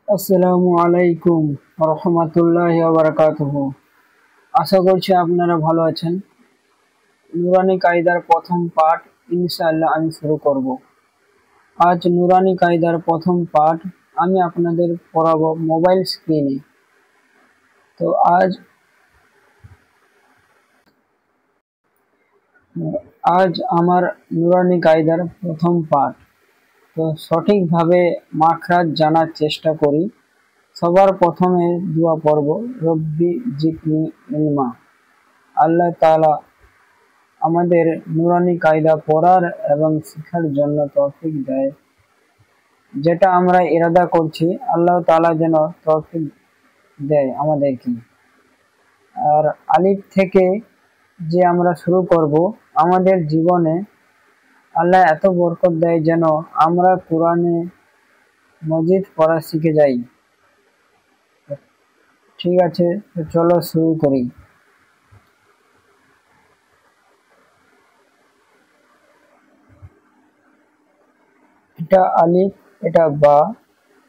আসসালামু আলাইকুম রহমতুল্লাহি ওয়া বারাকাতুহু। আশা করছি আপনারা ভালো আছেন। নুরানি কায়দার প্রথম পাঠ ইনশাআল্লাহ আমি শুরু করব। আজ নুরানি কায়দার প্রথম পাঠ আমি আপনাদের পড়াবো মোবাইল স্ক্রিনে। তো আজ আমার নুরানি কায়দার প্রথম পাঠ। তো সঠিকভাবে মাখরাজ জানার চেষ্টা করি। সবার প্রথমে দোয়া পড়ব, রব্বি জিদনি ইলমা। আল্লাহ তাআলা আমাদের নুরানি কায়দা পড়ার এবং শেখার জন্য তৌফিক দেয়। যেটা আমরা ইরাদা করছি আল্লাহ তাআলা যেন তৌফিক দেয় আমাদেরকে। আর আলিফ থেকে যে আমরা শুরু করব, আমাদের জীবনে আল্লাহ এত বরকত দেয় যেন আমরা কোরআনে মজিদ পড়া শিখে যাই। ঠিক আছে, তো চলো শুরু করি। এটা আলিফ, এটা বা,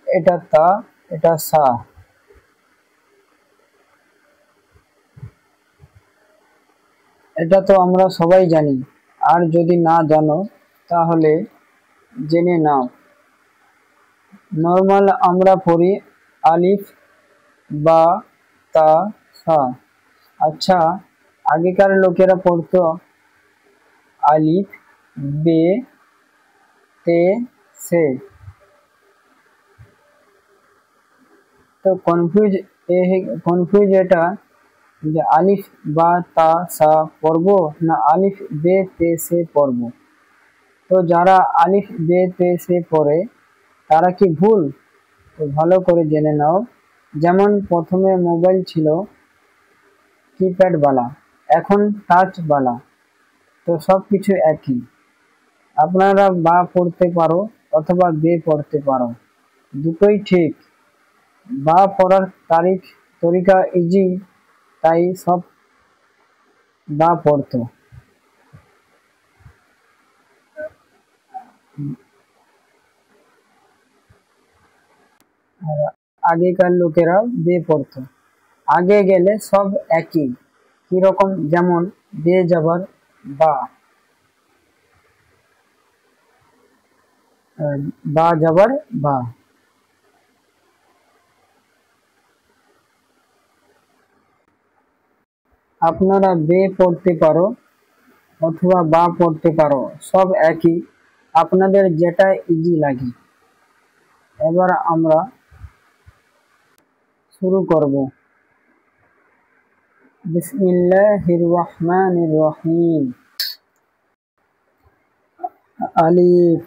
এটা তা, এটা সা। এটা তো আমরা সবাই জানি, আর যদি না জানো তাহলে জেনে নাও। নর্মাল আমরা পড়ি আলিফ, বা, তা, সা। আচ্ছা, আগেকার লোকেরা পড়তো আলিফ, বে, তে, সে। তো কনফিউজ এটা যে আলিফ, বা, তা, সা পড়বো না আলিফ, বে, তে, সে পড়বো। তো যারা আলিফ, বে, তে, সে পড়ে তারা কি ভুল? তো ভালো করে জেনে নাও। যেমন প্রথমে মোবাইল ছিল কিপ্যাড বালা, এখন টাচ বালা। তো সব কিছু একই। আপনারা বা পড়তে পারো অথবা বে পড়তে পারো, দুটোই ঠিক। বা পড়ার তরিকা ইজি, তাই সব বা পড়তো। আর আগেকার লোকেরা বে পড়তো। আগে গেলে সব একই। কিরকম? যেমন বে যাবার বা, বা যাবার বা। আপনারা বে পড়তে পারো অথবা বা পড়তে পারো, সব একই। আপনাদের যেটা ইজি লাগে। এবার আমরা শুরু করব। বিসমিল্লাহির রহমানির রহিম। আলিফ।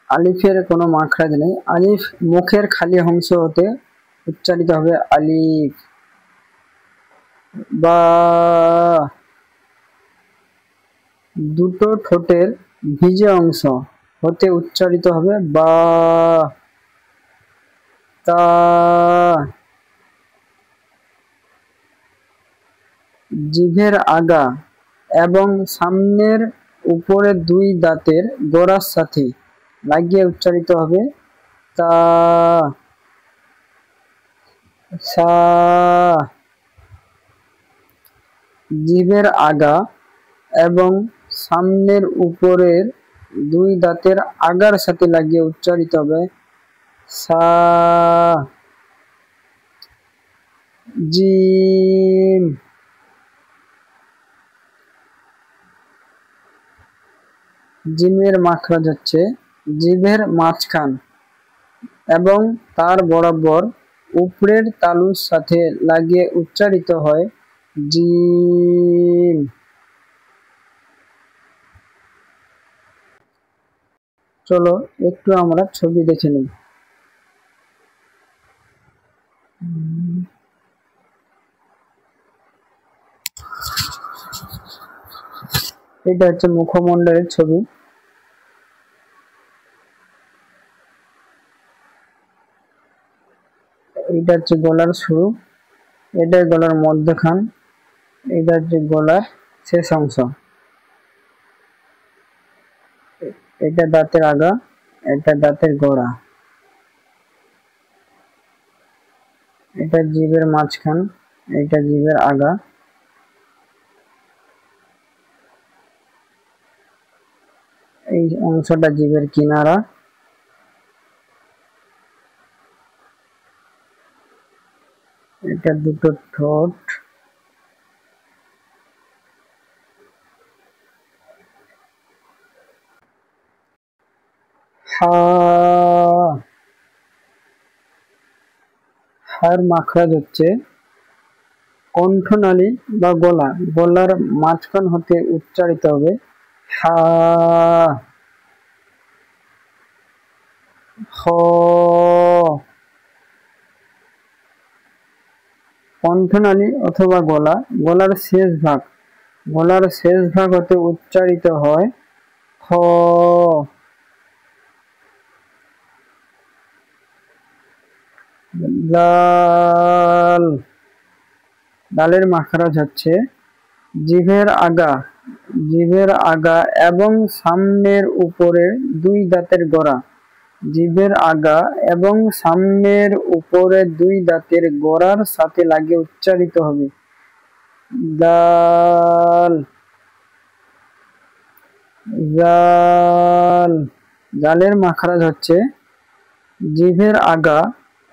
আলিফের কোনো মাখরাজ নেই। আলিফ মুখের খালি অংশ হতে উচ্চারিত হবে আলিফ। বা, দুটো ঠোঁটের ভিজে অংশ হতে উচ্চারিত হবে বা। তা, জিভের আগা এবং সামনের উপরের দুই দাঁতের গোড়ার সাথে লাগিয়ে উচ্চারিত হবে তা। সা, জিভের আগা এবং সামনের উপরের দুই দাঁতের আগার সাথে লাগিয়ে উচ্চারিত হবে সা। জিম। জিমের মাখরাজ হচ্ছে জিভের মাঝখান এবং তার বরাবর উপরের তালুর সাথে লাগিয়ে উচ্চারিত হয় জিম। চলো একটু আমরা ছবি দেখে নিই। এটা হচ্ছে মুখমণ্ডলের ছবি। এটা হচ্ছে গলার শুরু, এটা গলার মধ্যখান, এটা হচ্ছে গলার শেষ অংশ, এটা দাঁতের আগা, এটা দাঁতের গোড়া। এটা জিভের মাঝখান, এটা জিভের আগা, এই অংশটা জিভের কিনারা, এটা দুটো ঠোঁট, হার মাখরাজ হচ্ছে কণ্ঠনালী বা গলা, গলার মাঝখান হতে উচ্চারিত হবে হা। খ, কণ্ঠনালী অথবা গলা, গলার শেষ ভাগ, গলার শেষ ভাগ হতে উচ্চারিত হয় খ। দাল, দালের মাখরাজ হচ্ছে জিভের আগা, জিভের আগা এবং সামনের উপরের দুই দাঁতের গোড়া, জিভের আগা এবং সামনের উপরের দুই দাঁতের গোড়ার সাথে লাগিয়ে উচ্চারিত হবে দাল। জাল, জালের মাখরাজ হচ্ছে জিভের আগা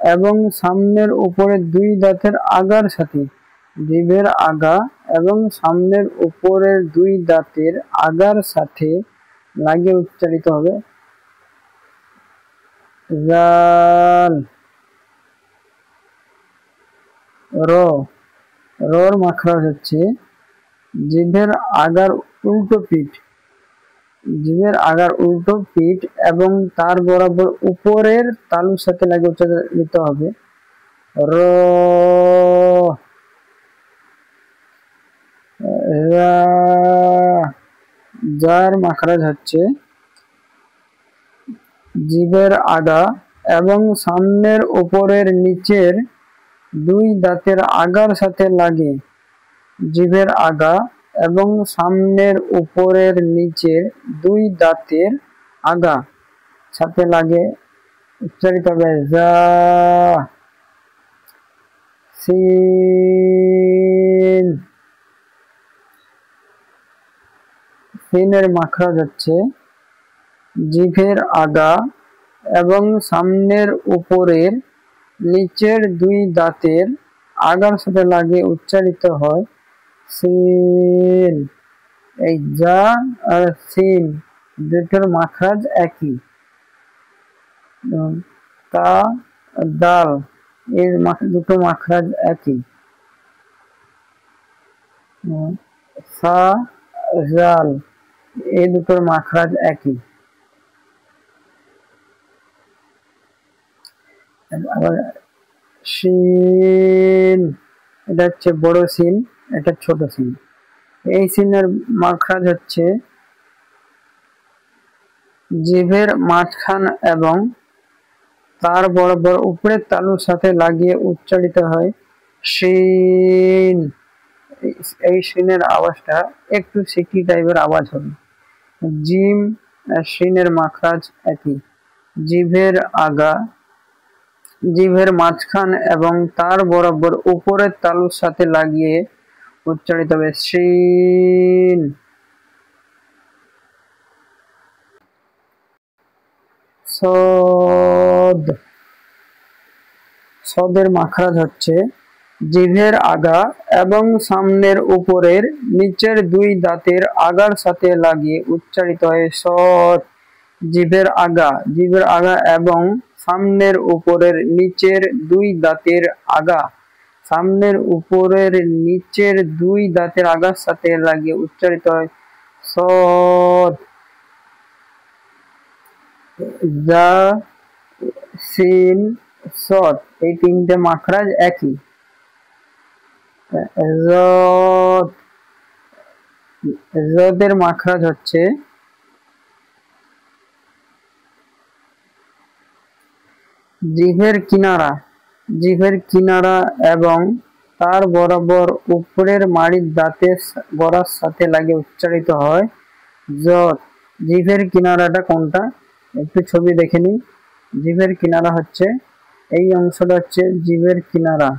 এবং সামনের উপরের দুই দাঁতের আগার সাথে, জিভের আগা এবং সামনের উপরের দুই দাঁতের আগার সাথে লাগিয়ে উচ্চারিত হবে জাল। র, রর মাখরাজ হচ্ছে জিভের আগার উল্টো পিঠ, জিভের আগার উল্টো পিঠ এবং তার বরাবর উপরের তালুর সাথে লাগিয়ে উচ্চারিত হবে র। যার মাখরাজ হচ্ছে জিভের আগা এবং সামনের উপরের নিচের দুই দাঁতের আগার সাথে লাগে, জিভের আগা এবং সামনের উপরের নিচের দুই দাঁতের আগা সাথে লাগে উচ্চারিত হবে যা। সিন, সিনের মাখরাজ হচ্ছে জিভের আগা এবং সামনের উপরের নিচের দুই দাঁতের আগার সাথে লাগিয়ে উচ্চারিত হয় সিন। এই যা আর সিন দুটোর মাখরাজ একই। তা, দাল এর দুটো মাখরাজ একই। সা, জাল এই দুটোর মাখরাজ একই। আবার শিন, এটা হচ্ছে বড় সিন, এটা ছোট সিন। এই সিনের মাখরাজ হচ্ছে জিভের মাঝখান এবং তার বরাবর উপরের তালুর সাথে লাগিয়ে উচ্চারিত হয় শিন। এই শিনের আওয়াজটা একটু সিকি টাইপের আওয়াজ হবে। জিম শিনের মাখরাজ একই, জিভের আগা, জিভের মাঝখান এবং তার বরাবর উপরের তালুর সাথে লাগিয়ে উচ্চারিত হবে শিন। সদ, সদের মাখরাজ হচ্ছে জিভের আগা এবং সামনের উপরের নিচের দুই দাঁতের আগার সাথে লাগিয়ে উচ্চারিত হয় সদ। জিভের আগা, জিভের আগা এবং সামনের উপরের নিচের দুই দাঁতের আগা, সামনের উপরের নিচের দুই দাঁতের আগার সাথে লাগিয়ে উচ্চারিত হয় সদ। যা, সিন, সদ এই তিনটে মাখরাজ একই। জদ, জদের মাখরাজ হচ্ছে জিভের কিনারা, জিভের কিনারা এবং তার বরাবর উপরের মাড়ির দাঁতের গোড়ার সাথে লাগিয়ে উচ্চারিত হয় জদ। জিভের কিনারাটা কোনটা একটু ছবি দেখে নিই। জিভের কিনারা হচ্ছে এই অংশটা হচ্ছে জিভের কিনারা,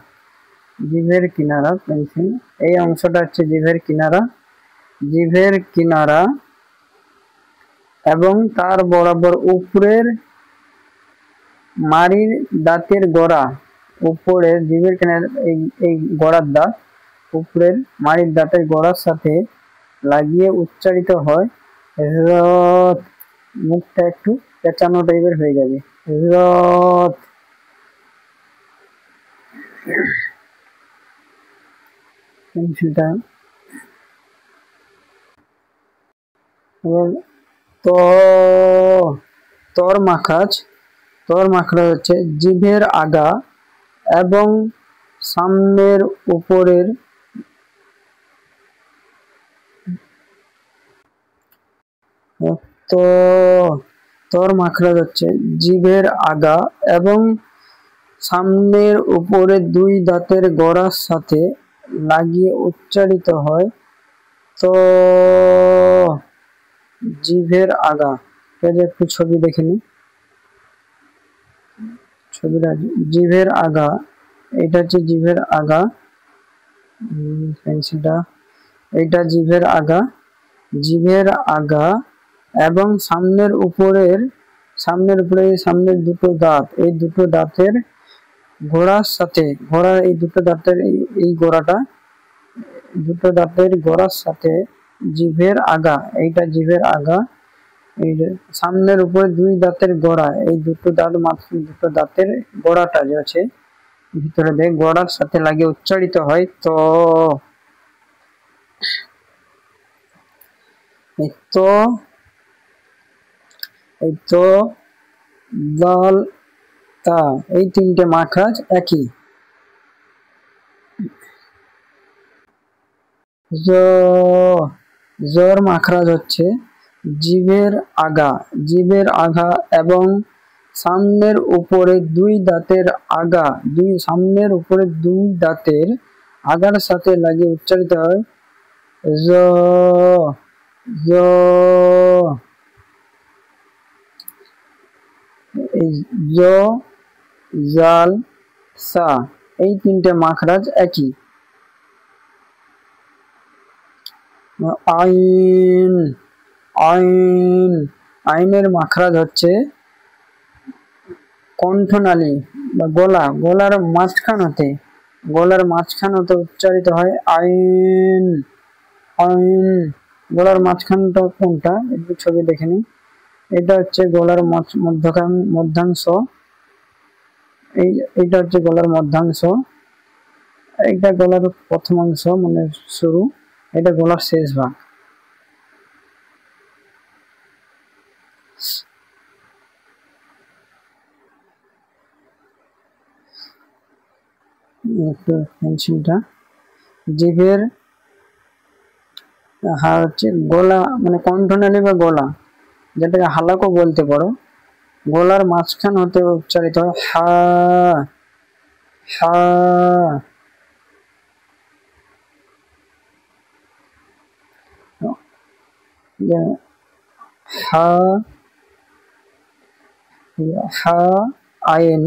জিভের কিনারা পেন্সিল, এই অংশটা হচ্ছে জিভের কিনারা, জিভের কিনারা এবং তার বরাবর উপরের মাড়ির দাঁতের গোড়া, উপরে জিভের কিনারা এই গোড়ার দাঁত উপরের মাড়ির দাঁতের গোড়ার সাথে লাগিয়ে উচ্চারিত হয় রথ। মুখটা একটু পেঁচানো টাইপের হয়ে যাবে, রথ। পেন্সিলটা ত, তর মাখরাজ, তর মাখরাজ হচ্ছে জিভের আগা এবং সামনের উপরের তো তর মাখরাজ হচ্ছে জিভের আগা এবং সামনের উপরে দুই দাঁতের গোড়ার সাথে লাগিয়ে উচ্চারিত হয় তো, জিভের আগা। একটু ছবি দেখে নি, ছবিটা জিভের আগা, এটা হচ্ছে জিভের আগা, পেন্সিলটা, এইটা জিভের আগা, জিভের আগা এবং সামনের উপরে সামনের দুটো দাঁত, এই দুটো দাঁতের গোড়ার সাথে, গোড়ার এই দুটো দাঁতের এই গোড়াটা, দুটো দাঁতের গোড়ার সাথে জিভের আগা, এইটা জিভের আগা, এই যে সামনের উপরে দুই দাঁতের গোড়া, এই দুটো দাঁত মাত্র দুটো দাঁতের গোড়াটা যে আছে ভিতরে দিয়ে গোড়ার সাথে লাগিয়ে উচ্চারিত হয় তো, এই তো, এই তো, দাল, তা, এই তিনটে মাখরাজ একই। জর মাখরাজ হচ্ছে জিভের আগা, জিভের আগা এবং সামনের উপরে দুই দাঁতের আগা, সামনের উপরে দুই দাঁতের আগার সাথে লাগিয়ে উচ্চারিত হয় জ, জ। এই জ, জাল, সা, এই তিনটে মাখরাজ একই। আইন, আইন, আইনের মাখরাজ হচ্ছে কণ্ঠনালী বা গলা, গলার মাঝখান হতে, গলার মাঝখান হতে উচ্চারিত হয় আইন, আইন। গলার মাঝখানটা কোনটা একটু ছবি দেখে নি, এটা হচ্ছে গলার মধ্যাংশ, এইটা হচ্ছে গলার মধ্যাংশ, এইটা গলার প্রথম অংশ মানে শুরু, এটা গলার শেষ ভাগ। পেন্সিলটা জিভের হচ্ছে গলা মানে কণ্ঠনালী বা গলা, যেটাকে হালাকও বলতে পারো, গলার মাঝখান হতে উচ্চারিত হয় হা, হা। হা, হা, আইন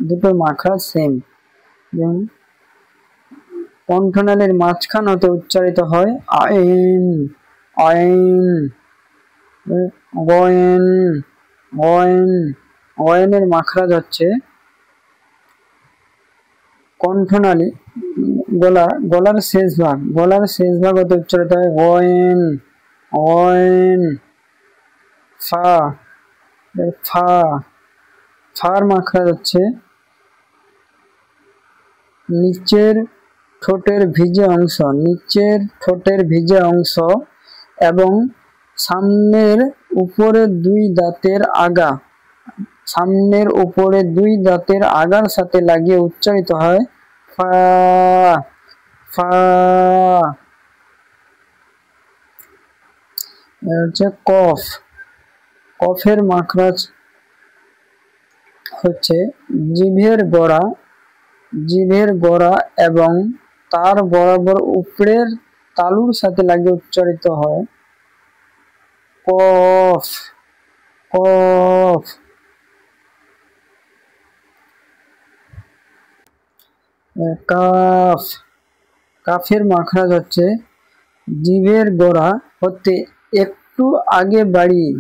দুটো মাখরাজ সেম, যেমন কণ্ঠনালীর মাঝখান হতে উচ্চারিত হয় আইন, আইন। গয়েন, গয়েন, গয়েনের মাখরাজ হচ্ছে কণ্ঠনালী, গলার শেষ ভাগ, গলার শেষ ভাগ হতে উচ্চারিত হয় গয়েন, গয়েন। ফা, ফা, ফার মাখরাজ হচ্ছে নিচের ঠোঁটের ভিজে অংশ, নিচের ঠোঁটের ভিজে অংশ এবং সামনের উপরে দুই দাঁতের আগা, সামনের উপরে দুই দাঁতের আগার সাথে লাগিয়ে উচ্চারিত হয় ফা, ফা। হচ্ছে কফ, কফের মাখরাজ হচ্ছে জিভের গোড়া, জিভের গোড়া এবং তার বরাবর উপরের তালুর সাথে লাগিয়ে উচ্চারিত হয় কফ, কফ। কাফ, কাফের মাখরাজ হচ্ছে জিভের গোড়া হতে একটু আগে বাড়িয়ে,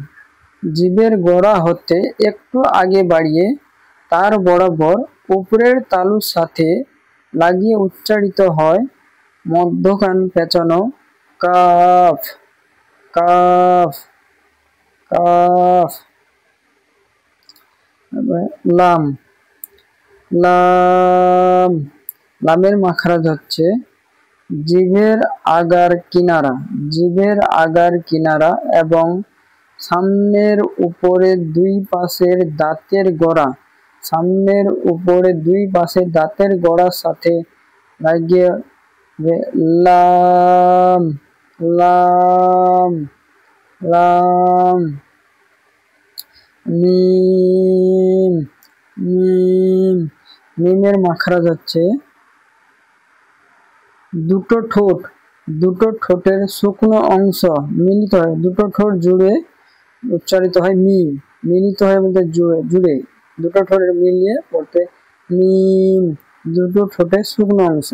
জিভের গোড়া হতে একটু আগে বাড়িয়ে তার বরাবর উপরের তালুর সাথে লাগিয়ে উচ্চারিত হয় মধ্যখান পেঁচানো কাফ, কাফ, কাফ। লাম, লাম, লামের মাখরাজ হচ্ছে জিভের আগার কিনারা, জিভের আগার কিনারা এবং সামনের উপরে দুই পাশের দাঁতের গোড়া, সামনের উপরে দুই পাশের দাঁতের গোড়ার সাথে লাগিয়ে লাম, লাম, লাম। মিম, মিম, মিমের মাখরাজ হচ্ছে দুটো ঠোঁট, দুটো ঠোঁটের শুকনো অংশ মিলিত হয়, দুটো ঠোঁট জুড়ে উচ্চারিত হয় মিম, মিলিত হয় বলতে জুড়ে, জুড়ে দুটো ঠোঁটের মিলিয়ে পড়তে মিম, দুটো ঠোঁটের শুকনো অংশ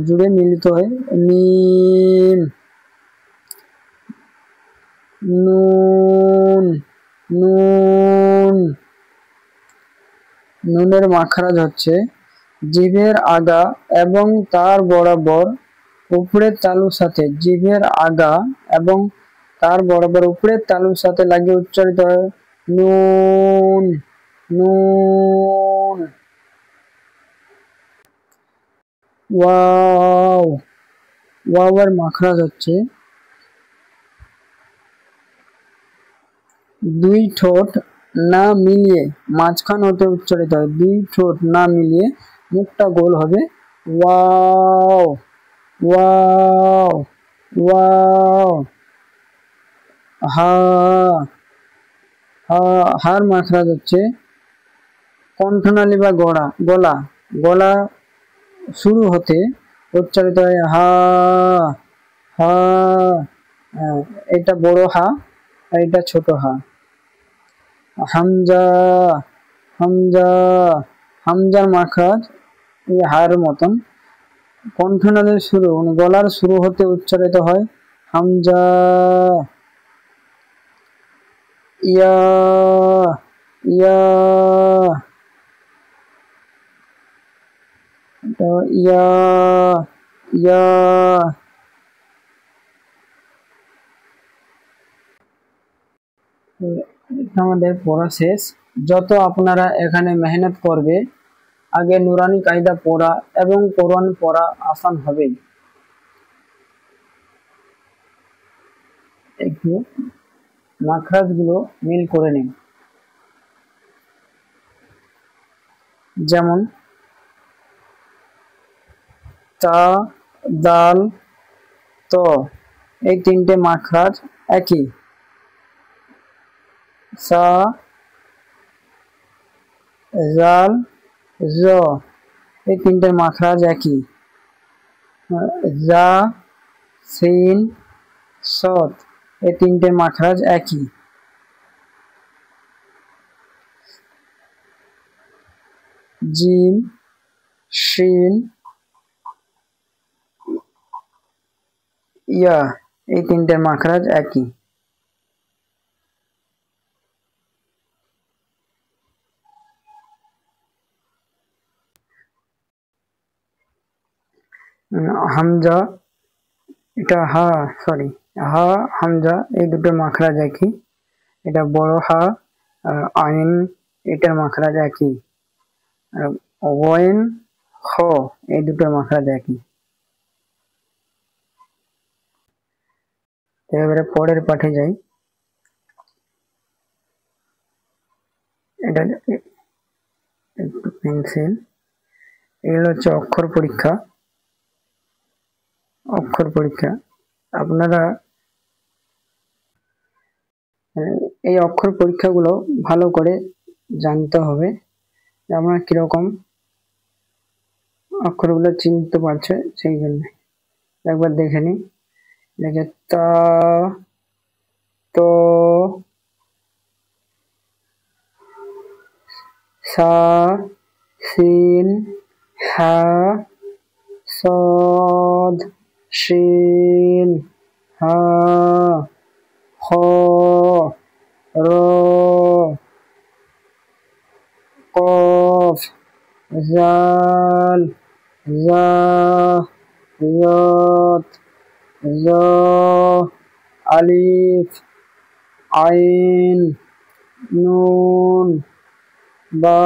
জুড়ে মিলিত হয় মিম। নুন, নুন, নুনের মাখরাজ হচ্ছে জিভের আগা এবং তার বরাবর উপরের তালুর সাথে, জিভের আগা এবং তার বরাবর উপরের তালুর সাথে লাগিয়ে উচ্চারিত হয় নুন, নুন। ওয়াও, ওয়াওয়ের মাখরাজ হচ্ছে দুই ঠোঁট না মিলিয়ে মাঝখান হতে উচ্চারিত হয়, দুই ঠোঁট না মিলিয়ে মুখটা গোল হবে ওয়াও, ওয়াও, ওয়াও। হা, হা, হার মাখরাজ হচ্ছে কণ্ঠনালী বা গলা, গলা, গলা শুরু হতে উচ্চারিত হয় হা, হা। এটা বড় হা আর এটা ছোট হা। হামজা, হামজা, হামজার মাখরাজ এই হার মতন কণ্ঠনালীর শুরু মানে গলার শুরু হতে উচ্চারিত হয় হামজা। ইয়া, ইয়া, ইয়া, ইয়া। আমাদের পড়া শেষ। যত আপনারা এখানে মেহনত করবে আগে নুরানি কায়দা পড়া এবং কোরআন পড়া আসান হবে। একটু মাখরাজ গুলো মিল করে নিন। যেমন তা, দাল, ত এই তিনটে মাখরাজ একই। সা, জাল, জ এই তিনটে মাখরাজ একই। জা, সিন, সদ এই তিনটে মাখরাজ একই। জিম, শিন, ইয়া এই তিনটে মাখরাজ একই। হামজা, এটা হা, সরি হা, হামজা এই দুটো মাখরাজ একই। এটা বড় হা, আইন এটার মাখরাজ একই। ওয়েন, খ এই দুটো মাখরাজ একই। এবারে পরের পাঠে যাই। এটা একটু পেন্সিল, এগুলো হচ্ছে অক্ষর পরীক্ষা। অক্ষর পরীক্ষা আপনারা এই অক্ষর পরীক্ষাগুলো ভালো করে জানতে হবে, আপনারা কিরকম অক্ষরগুলো চিনতে পারছে সেই জন্য একবার দেখে নিই। দেখে তা, তো, সা, সিন, হা, صاد شين ها خا را قاف زال زا زاد زا ألف عين نون با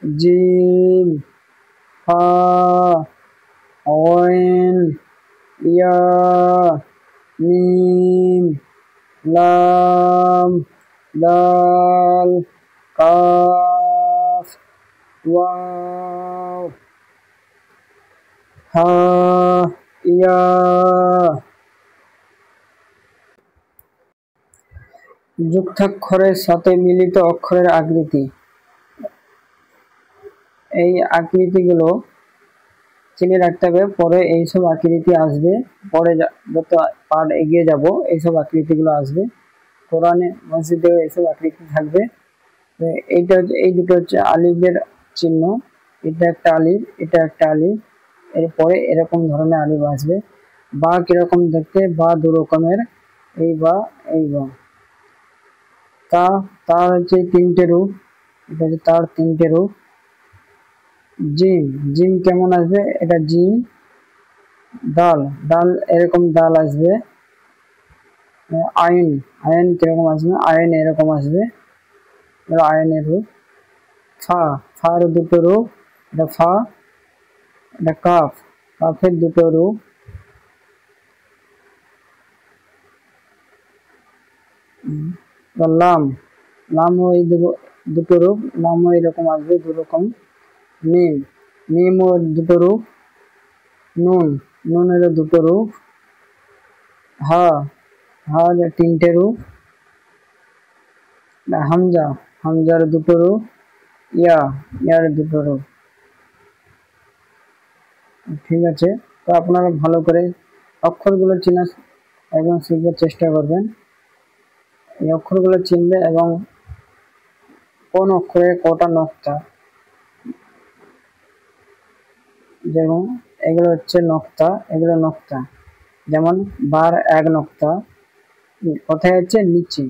جيم হা আইন ইয়া মিম লাম দাল কাফ ওয়াও হা ইয়া। যুক্তাক্ষরের সাথে মিলিত অক্ষরের আকৃতি। এই আকৃতিগুলো চিনে রাখতে হবে, পরে এইসব আকৃতি আসবে, পরে যত পাঠ এগিয়ে যাব এইসব আকৃতিগুলো আসবে। কোরআনে মসজিদে এইসব আকৃতি থাকবে। এই দুটো হচ্ছে আলিফের চিহ্ন, এটা একটা আলিফ, এটা একটা আলিফ, এরপরে এরকম ধরনের আলিফ আসবে। বা কিরকম দেখতে, বা দু রকমের, এই বা এই বা। তার হচ্ছে তিনটে রূপ, এটা হচ্ছে তার তিনটে রূপ। জিম, জিম কেমন আসবে, এটা জিম। দাল, দাল এরকম দাল আসবে। আইন, আইন কিরকম আসবে, আইন এরকম আসবে, আইনের রূপ। ফা, ফার দুটো রূপ, এটা ফা, এটা কাফ, কাফের দুটো রূপ। লাম, লামও এই দুটো রূপ, লামও এরকম আসবে দু রকম। মিম, মিমও দুটো রূপ। নুন, নুনেরও দুটো রূপ। হা, হার তিনটে রূপ। হামজা, হামজার দুটো রূপ। ইয়া, ইয়ার দুটো রূপ। ঠিক আছে, তো আপনারা ভালো করে অক্ষরগুলো চেনা এবং শিখবার চেষ্টা করবেন। এই অক্ষরগুলো চিনবে এবং কোন অক্ষরে কটা নক্তা, যেমন এগুলো হচ্ছে নক্তা, এগুলো নক্তা। যেমন বার এক নক্তা, কোথায় হচ্ছে নিচে।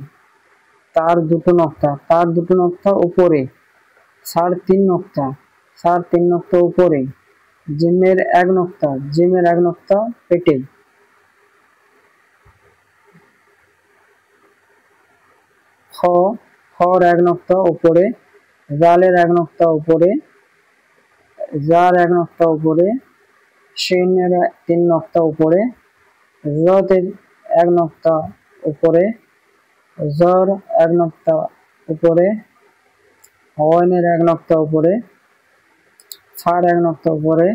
তার দুটো নক্তা, তার দুটো নক্তা উপরে। সার তিন নক্তা, সার তিন নক্তা উপরে। জিমের এক নক্তা, জিমের এক নক্তা পেটে। খ, খর এক নক্তা উপরে। জালের এক নক্তা উপরে, জার এক নক্তা উপরে। শিনের তিন নক্তা উপরে। জতের এক নক্তা উপরে। জর এক নক্তা উপরে। ওয়াইনের এক নক্তা উপরে। ফার এক নক্তা উপরে।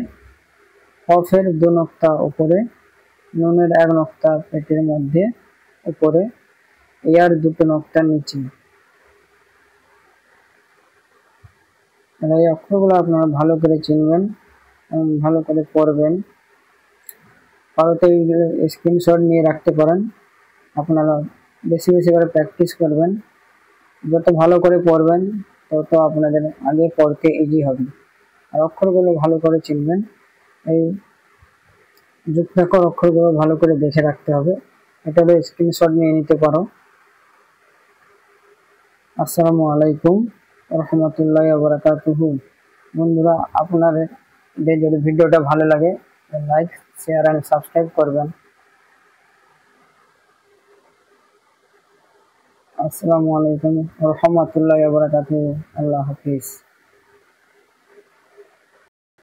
কফের দু নক্তা উপরে। নুনের এক নক্তা পেটের মধ্যে উপরে। ইয়ার দুটো নক্তা নিচে। এই অক্ষরগুলো আপনারা ভালো করে চিনবেন এবং ভালো করে পড়বেন। পারতে স্ক্রিনশট নিয়ে রাখতে পারেন। আপনারা বেশি বেশি করে প্র্যাকটিস করবেন। যত ভালো করে পড়বেন তত আপনাদের আগে পড়তে ইজি হবে। আর অক্ষরগুলো ভালো করে চিনবেন। এই যুক্তাক্ষর অক্ষরগুলো ভালো করে দেখে রাখতে হবে। এটারও স্ক্রিনশট নিয়ে নিতে পারো। আসসালামু আলাইকুম রহমতুল্লাহি ওয়া বারাকাতুহু। বন্ধুরা, আপনাদের যদি ভিডিওটা ভালো লাগে লাইক, শেয়ার এন্ড সাবস্ক্রাইব করবেন। আসসালামু আলাইকুম রহমতুল্লাহি ওয়া বারাকাতুহু। আল্লাহ হাফিজ।